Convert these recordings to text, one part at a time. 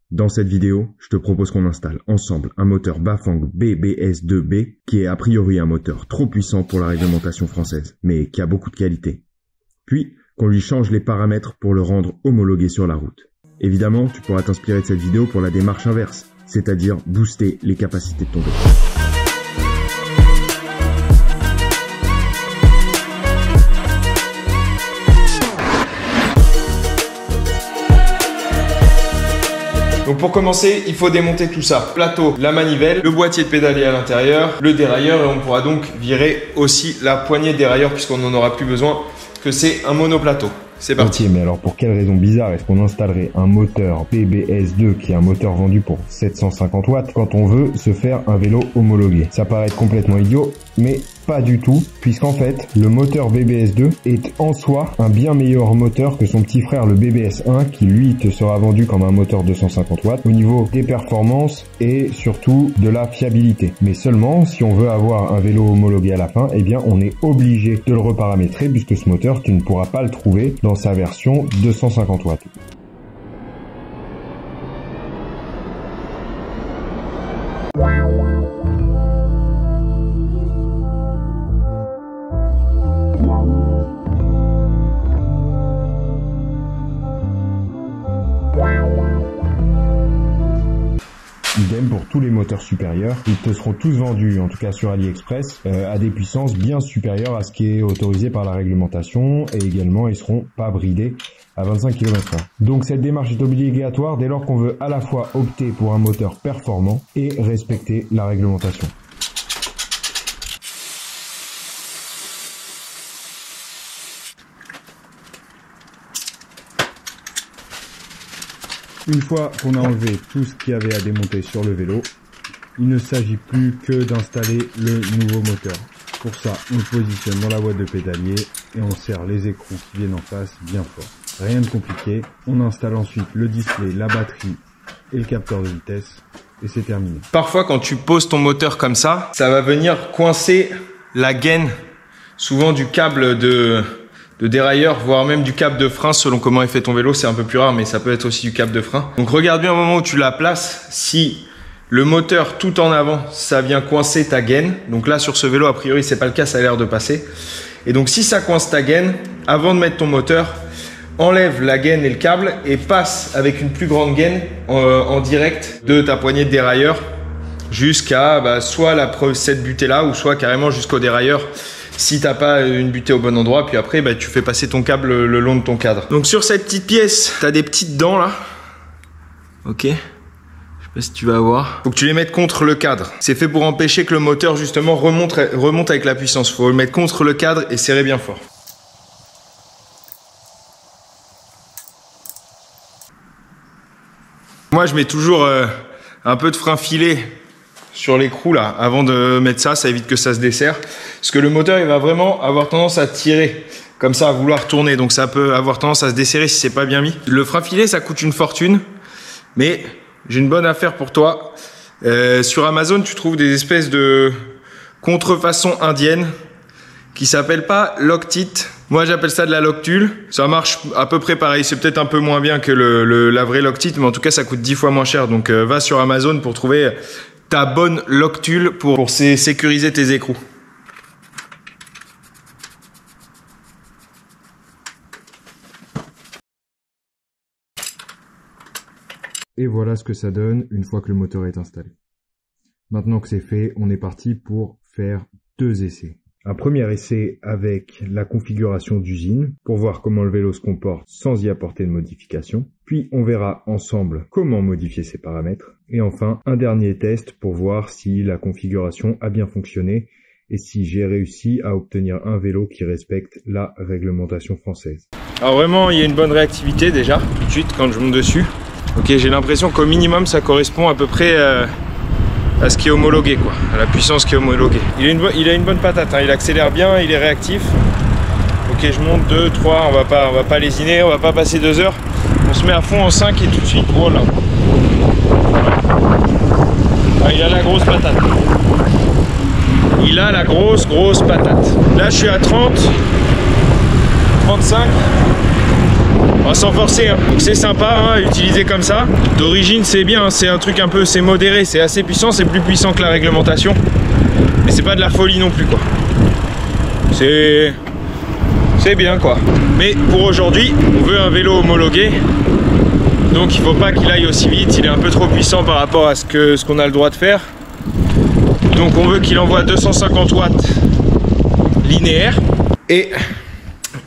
Dans cette vidéo, je te propose qu'on installe ensemble un moteur Bafang BBS2B qui est a priori un moteur trop puissant pour la réglementation française, mais qui a beaucoup de qualité. Puis, qu'on lui change les paramètres pour le rendre homologué sur la route. Évidemment, tu pourras t'inspirer de cette vidéo pour la démarche inverse, c'est-à-dire booster les capacités de ton vélo. Donc pour commencer, il faut démonter tout ça. Plateau, la manivelle, le boîtier de pédalier à l'intérieur, le dérailleur et on pourra donc virer aussi la poignée de dérailleur puisqu'on n'en aura plus besoin que c'est un monoplateau. C'est parti. Ok, mais alors pour quelle raison bizarre est-ce qu'on installerait un moteur BBS2 qui est un moteur vendu pour 750 watts quand on veut se faire un vélo homologué? Ça paraît complètement idiot, mais pas du tout, puisqu'en fait, le moteur BBS2 est en soi un bien meilleur moteur que son petit frère le BBS1 qui lui te sera vendu comme un moteur 250 watts au niveau des performances et surtout de la fiabilité. Mais seulement si on veut avoir un vélo homologué à la fin, eh bien on est obligé de le reparamétrer puisque ce moteur tu ne pourras pas le trouver dans sa version 250 watts. Idem pour tous les moteurs supérieurs, ils te seront tous vendus, en tout cas sur AliExpress, à des puissances bien supérieures à ce qui est autorisé par la réglementation et également ils seront pas bridés à 25 km/h. Donc cette démarche est obligatoire dès lors qu'on veut à la fois opter pour un moteur performant et respecter la réglementation. Une fois qu'on a enlevé tout ce qu'il y avait à démonter sur le vélo, il ne s'agit plus que d'installer le nouveau moteur. Pour ça, on le positionne dans la boîte de pédalier et on serre les écrous qui viennent en face bien fort. Rien de compliqué, on installe ensuite le display, la batterie et le capteur de vitesse et c'est terminé. Parfois quand tu poses ton moteur comme ça va venir coincer la gaine, souvent du câble de dérailleur, voire même du câble de frein selon comment est fait ton vélo. C'est un peu plus rare mais ça peut être aussi du câble de frein. Donc regarde bien au moment où tu la places, si le moteur tout en avant, ça vient coincer ta gaine. Donc là sur ce vélo a priori c'est pas le cas, ça a l'air de passer. Et donc si ça coince ta gaine, avant de mettre ton moteur, enlève la gaine et le câble et passe avec une plus grande gaine en direct de ta poignée de dérailleur jusqu'à soit cette butée là ou soit carrément jusqu'au dérailleur. Si t'as pas une butée au bon endroit, puis après tu fais passer ton câble le long de ton cadre. Donc sur cette petite pièce, t'as des petites dents là. Ok. Je sais pas si tu vas voir. Faut que tu les mettes contre le cadre. C'est fait pour empêcher que le moteur justement remonte avec la puissance. Faut le mettre contre le cadre et serrer bien fort. Moi je mets toujours un peu de frein filé sur l'écrou là avant de mettre ça évite que ça se desserre parce que le moteur il va vraiment avoir tendance à tirer comme ça, à vouloir tourner, donc ça peut avoir tendance à se desserrer si c'est pas bien mis. Le frein filé ça coûte une fortune, mais j'ai une bonne affaire pour toi. Sur Amazon tu trouves des espèces de contrefaçons indiennes qui s'appellent pas Loctite. Moi j'appelle ça de la Loctule. Ça marche à peu près pareil, c'est peut-être un peu moins bien que la vraie Loctite, mais en tout cas ça coûte 10 fois moins cher. Donc va sur Amazon pour trouver ta bonne Loctule pour sécuriser tes écrous. Et voilà ce que ça donne une fois que le moteur est installé. Maintenant que c'est fait, on est parti pour faire 2 essais. Un premier essai avec la configuration d'usine pour voir comment le vélo se comporte sans y apporter de modification. Puis on verra ensemble comment modifier ses paramètres. Et enfin, un dernier test pour voir si la configuration a bien fonctionné et si j'ai réussi à obtenir un vélo qui respecte la réglementation française. Alors vraiment, il y a une bonne réactivité déjà, tout de suite quand je monte dessus. Ok, j'ai l'impression qu'au minimum ça correspond à peu près à ce qui est homologué, quoi, à la puissance qui est homologuée. Il a une bonne patate, hein. Il accélère bien, il est réactif. Ok, je monte 2, 3, on va pas lésiner, on va pas passer 2 heures. On se met à fond en 5 et tout de suite, voilà. Ah, il a la grosse patate. Il a la grosse patate. Là je suis à 30, 35. On va s'en forcer, hein. Donc c'est sympa hein, à utiliser comme ça. D'origine c'est bien, hein. C'est un truc un peu, c'est modéré, c'est assez puissant, c'est plus puissant que la réglementation. Mais c'est pas de la folie non plus quoi. C'est bien quoi. Mais pour aujourd'hui, on veut un vélo homologué. Donc il faut pas qu'il aille aussi vite, il est un peu trop puissant par rapport à ce qu'on a le droit de faire. Donc on veut qu'il envoie 250 watts linéaire et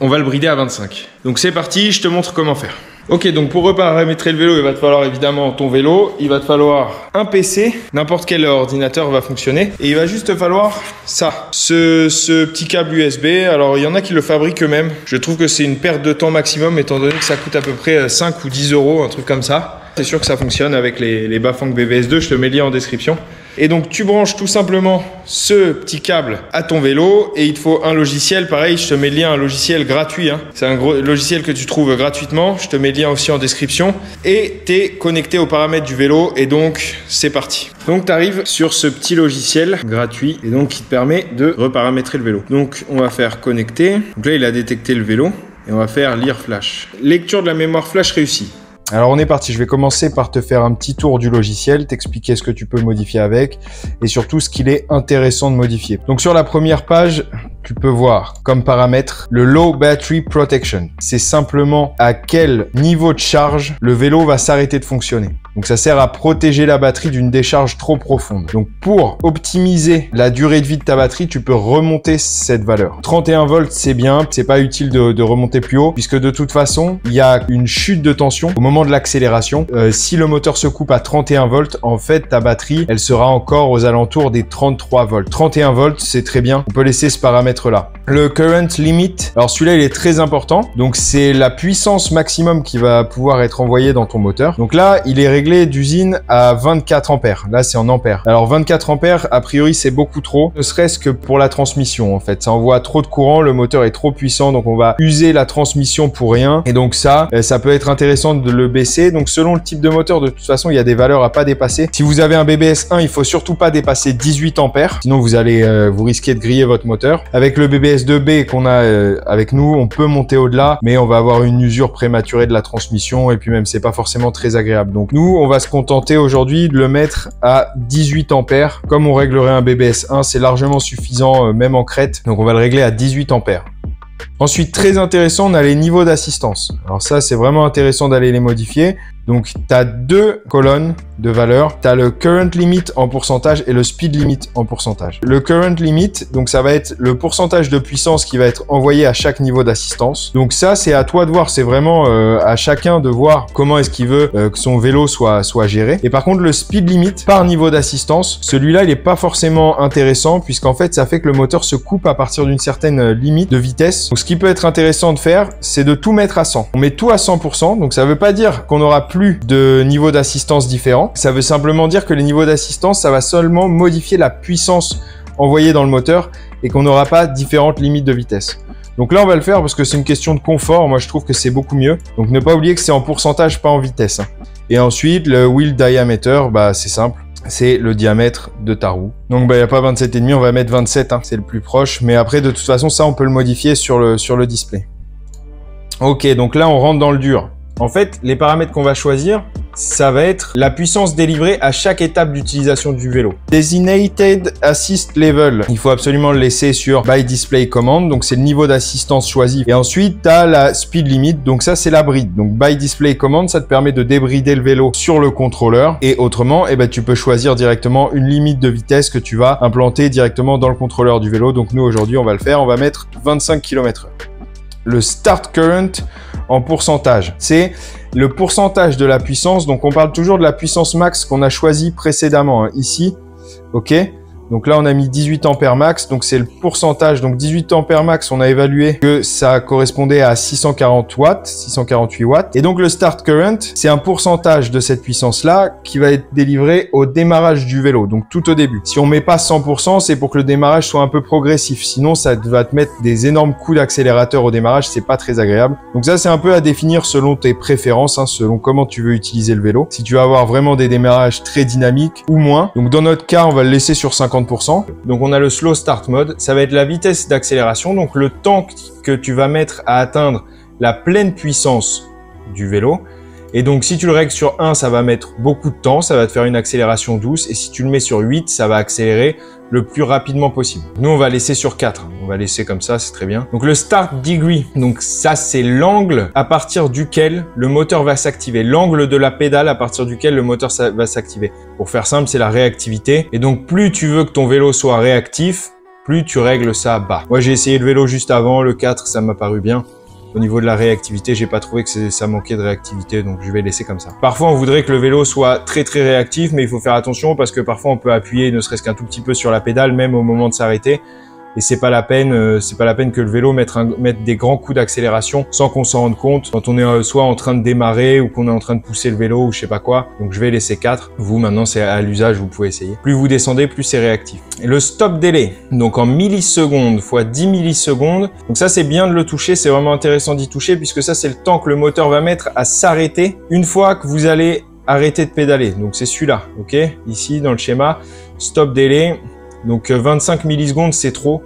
on va le brider à 25. Donc c'est parti, je te montre comment faire. Ok, donc pour reparamétrer le vélo, il va te falloir évidemment ton vélo, il va te falloir un PC, n'importe quel ordinateur va fonctionner, et il va juste te falloir ça, ce petit câble USB. Alors il y en a qui le fabriquent eux-mêmes, je trouve que c'est une perte de temps maximum étant donné que ça coûte à peu près 5 ou 10 euros, un truc comme ça. C'est sûr que ça fonctionne avec les Bafang BBS2, je te mets le lien en description. Et donc tu branches tout simplement ce petit câble à ton vélo et il te faut un logiciel. Pareil, je te mets le lien, un logiciel gratuit. Hein. C'est un gros logiciel que tu trouves gratuitement. Je te mets le lien aussi en description. Et tu es connecté aux paramètres du vélo et donc c'est parti. Donc tu arrives sur ce petit logiciel gratuit et donc qui te permet de reparamétrer le vélo. Donc on va faire connecter. Donc là il a détecté le vélo et on va faire lire flash. Lecture de la mémoire flash réussie. Alors on est parti, je vais commencer par te faire un petit tour du logiciel, t'expliquer ce que tu peux modifier avec et surtout ce qu'il est intéressant de modifier. Donc sur la première page, tu peux voir comme paramètre le Low Battery Protection. C'est simplement à quel niveau de charge le vélo va s'arrêter de fonctionner. Donc ça sert à protéger la batterie d'une décharge trop profonde. Donc pour optimiser la durée de vie de ta batterie, tu peux remonter cette valeur. 31 volts, c'est bien, c'est pas utile de remonter plus haut puisque de toute façon, il y a une chute de tension au moment de l'accélération. Si le moteur se coupe à 31 volts, en fait, ta batterie, elle sera encore aux alentours des 33 volts. 31 volts, c'est très bien. On peut laisser ce paramètre-là. Le Current Limit, alors celui-là, il est très important. Donc c'est la puissance maximum qui va pouvoir être envoyée dans ton moteur. Donc là, il est réglé d'usine à 24 ampères. Là, c'est en ampères. Alors 24 ampères, a priori, c'est beaucoup trop. Ne serait-ce que pour la transmission, en fait. Ça envoie trop de courant, le moteur est trop puissant, donc on va user la transmission pour rien. Et donc ça peut être intéressant de le baisser. Donc selon le type de moteur, de toute façon, il y a des valeurs à pas dépasser. Si vous avez un BBS1, il faut surtout pas dépasser 18 ampères. Sinon, vous risquez de griller votre moteur. Avec le BBS2B qu'on a avec nous, on peut monter au-delà, mais on va avoir une usure prématurée de la transmission et puis même, c'est pas forcément très agréable. Donc nous, on va se contenter aujourd'hui de le mettre à 18 ampères. Comme on réglerait un BBS1, c'est largement suffisant, même en crête. Donc on va le régler à 18 ampères. Ensuite, très intéressant, on a les niveaux d'assistance. Alors ça, c'est vraiment intéressant d'aller les modifier. Donc, tu as deux colonnes de valeurs. Tu as le current limit en pourcentage et le speed limit en pourcentage. Le current limit, donc ça va être le pourcentage de puissance qui va être envoyé à chaque niveau d'assistance. Donc ça, c'est à toi de voir. C'est vraiment à chacun de voir comment est-ce qu'il veut que son vélo soit géré. Et par contre, le speed limit par niveau d'assistance, celui-là, il n'est pas forcément intéressant puisqu'en fait, ça fait que le moteur se coupe à partir d'une certaine limite de vitesse. Donc, ce qui peut être intéressant de faire, c'est de tout mettre à 100. On met tout à 100%. Donc, ça veut pas dire qu'on aura plus de niveaux d'assistance différents. Ça veut simplement dire que les niveaux d'assistance, ça va seulement modifier la puissance envoyée dans le moteur et qu'on n'aura pas différentes limites de vitesse. Donc là, on va le faire parce que c'est une question de confort. Moi, je trouve que c'est beaucoup mieux. Donc, ne pas oublier que c'est en pourcentage, pas en vitesse. Et ensuite, le wheel diameter, c'est simple. C'est le diamètre de ta roue. Donc, il n'y a pas 27,5, on va mettre 27, c'est le plus proche. Mais après, de toute façon, ça, on peut le modifier sur le display. Ok, donc là, on rentre dans le dur. En fait, les paramètres qu'on va choisir, ça va être la puissance délivrée à chaque étape d'utilisation du vélo. Designated Assist Level, il faut absolument le laisser sur By Display Command, donc c'est le niveau d'assistance choisi. Et ensuite, tu as la Speed Limit, donc ça c'est la bride. Donc By Display Command, ça te permet de débrider le vélo sur le contrôleur. Et autrement, tu peux choisir directement une limite de vitesse que tu vas implanter directement dans le contrôleur du vélo. Donc nous, aujourd'hui, on va le faire, on va mettre 25 km/h. Le Start Current en pourcentage, c'est le pourcentage de la puissance. Donc, on parle toujours de la puissance max qu'on a choisi précédemment ici. OK. Donc là, on a mis 18 ampères max. Donc, c'est le pourcentage. Donc, 18 ampères max, on a évalué que ça correspondait à 640 watts, 648 watts. Et donc, le start current, c'est un pourcentage de cette puissance-là qui va être délivré au démarrage du vélo. Donc, tout au début. Si on met pas 100%, c'est pour que le démarrage soit un peu progressif. Sinon, ça va te mettre des énormes coups d'accélérateur au démarrage. C'est pas très agréable. Donc, ça, c'est un peu à définir selon tes préférences, selon comment tu veux utiliser le vélo. Si tu vas avoir vraiment des démarrages très dynamiques ou moins. Donc, dans notre cas, on va le laisser sur 50%. Donc on a le slow start mode, ça va être la vitesse d'accélération, donc le temps que tu vas mettre à atteindre la pleine puissance du vélo. Et donc, si tu le règles sur 1, ça va mettre beaucoup de temps, ça va te faire une accélération douce. Et si tu le mets sur 8, ça va accélérer le plus rapidement possible. Nous, on va laisser sur 4. On va laisser comme ça, c'est très bien. Donc, le start degree. Donc, ça, c'est l'angle à partir duquel le moteur va s'activer. L'angle de la pédale à partir duquel le moteur va s'activer. Pour faire simple, c'est la réactivité. Et donc, plus tu veux que ton vélo soit réactif, plus tu règles ça bas. Moi, j'ai essayé le vélo juste avant. Le 4, ça m'a paru bien. Au niveau de la réactivité, j'ai pas trouvé que ça manquait de réactivité, donc je vais laisser comme ça. Parfois, on voudrait que le vélo soit très réactif, mais il faut faire attention parce que parfois on peut appuyer ne serait-ce qu'un tout petit peu sur la pédale, même au moment de s'arrêter. Et c'est pas la peine que le vélo mette des grands coups d'accélération sans qu'on s'en rende compte quand on est soit en train de démarrer ou qu'on est en train de pousser le vélo ou je sais pas quoi. Donc je vais laisser 4. Vous, maintenant, c'est à l'usage, vous pouvez essayer. Plus vous descendez, plus c'est réactif. Et le stop délai, donc en millisecondes fois 10 millisecondes. Donc ça, c'est bien de le toucher. C'est vraiment intéressant d'y toucher puisque ça, c'est le temps que le moteur va mettre à s'arrêter une fois que vous allez arrêter de pédaler. Donc c'est celui-là, ok? Ici, dans le schéma, stop délai. Donc 25 millisecondes, c'est trop.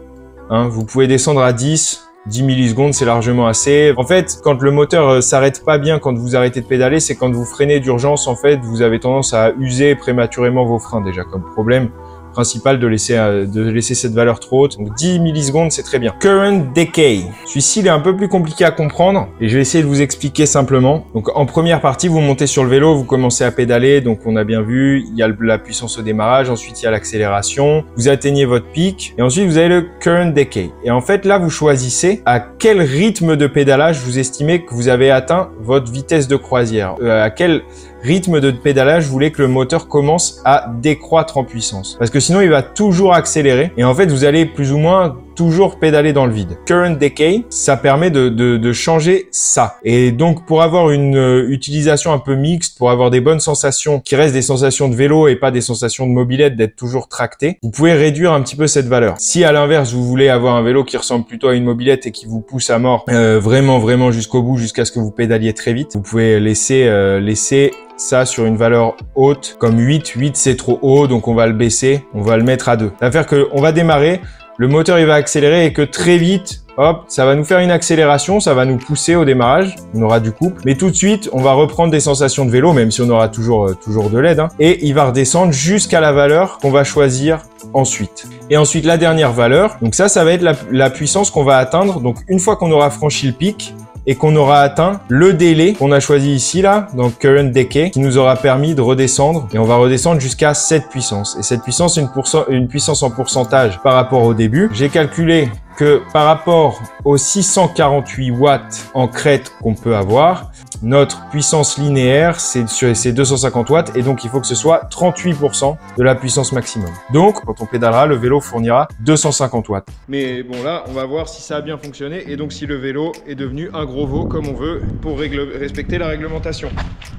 Hein, vous pouvez descendre à 10 millisecondes, c'est largement assez. En fait, quand le moteur s'arrête pas bien quand vous arrêtez de pédaler, c'est quand vous freinez d'urgence. En fait, vous avez tendance à user prématurément vos freins déjà comme problème principal de laisser cette valeur trop haute. Donc 10 millisecondes, c'est très bien. Current decay. Celui-ci, il est un peu plus compliqué à comprendre et je vais essayer de vous expliquer simplement. Donc en première partie, vous montez sur le vélo, vous commencez à pédaler. Donc on a bien vu, il y a la puissance au démarrage, ensuite il y a l'accélération. Vous atteignez votre pic et ensuite vous avez le current decay. Et en fait, là, vous choisissez à quel rythme de pédalage vous estimez que vous avez atteint votre vitesse de croisière. À quel rythme de pédalage, vous voulez que le moteur commence à décroître en puissance. Parce que sinon, il va toujours accélérer. Et en fait, vous allez plus ou moins toujours pédaler dans le vide. Current decay, ça permet de changer ça. Et donc, pour avoir une utilisation un peu mixte, pour avoir des bonnes sensations, qui restent des sensations de vélo et pas des sensations de mobilette, d'être toujours tracté, vous pouvez réduire un petit peu cette valeur. Si à l'inverse, vous voulez avoir un vélo qui ressemble plutôt à une mobilette et qui vous pousse à mort, vraiment jusqu'au bout, jusqu'à ce que vous pédaliez très vite, vous pouvez laisser ça sur une valeur haute, comme 8. 8, c'est trop haut, donc on va le baisser, on va le mettre à 2. Ça veut dire qu'on va démarrer, le moteur il va accélérer et que très vite, hop, ça va nous faire une accélération, ça va nous pousser au démarrage, on aura du couple. Mais tout de suite, on va reprendre des sensations de vélo, même si on aura toujours de l'aide, hein, et il va redescendre jusqu'à la valeur qu'on va choisir ensuite. Et ensuite, la dernière valeur, donc ça va être la puissance qu'on va atteindre. Donc une fois qu'on aura franchi le pic, et qu'on aura atteint le délai qu'on a choisi ici, là, donc current decay, qui nous aura permis de redescendre. Et on va redescendre jusqu'à cette puissance. Et cette puissance, c'est une puissance en pourcentage par rapport au début. J'ai calculé que par rapport aux 648 watts en crête qu'on peut avoir, notre puissance linéaire, c'est 250 watts et donc il faut que ce soit 38% de la puissance maximum. Donc, quand on pédalera, le vélo fournira 250 watts. Mais bon, là, on va voir si ça a bien fonctionné et donc si le vélo est devenu un gros veau comme on veut pour respecter la réglementation.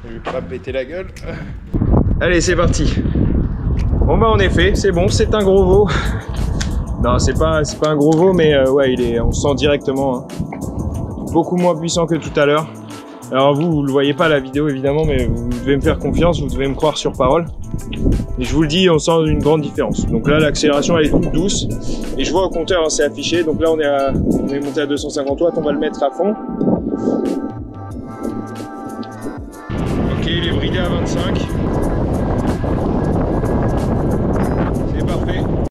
Je vais pas péter la gueule. Allez, c'est parti. Bon bah en effet, c'est bon, c'est un gros veau. Non, c'est pas un gros veau, mais ouais, on sent directement hein, beaucoup moins puissant que tout à l'heure. Alors vous le voyez pas la vidéo évidemment, mais vous devez me faire confiance, vous devez me croire sur parole. Et je vous le dis, on sent une grande différence. Donc là, l'accélération elle est toute douce. Et je vois au compteur, hein, c'est affiché. Donc là, on est monté à 250 watts, on va le mettre à fond. Ok, il est bridé à 25.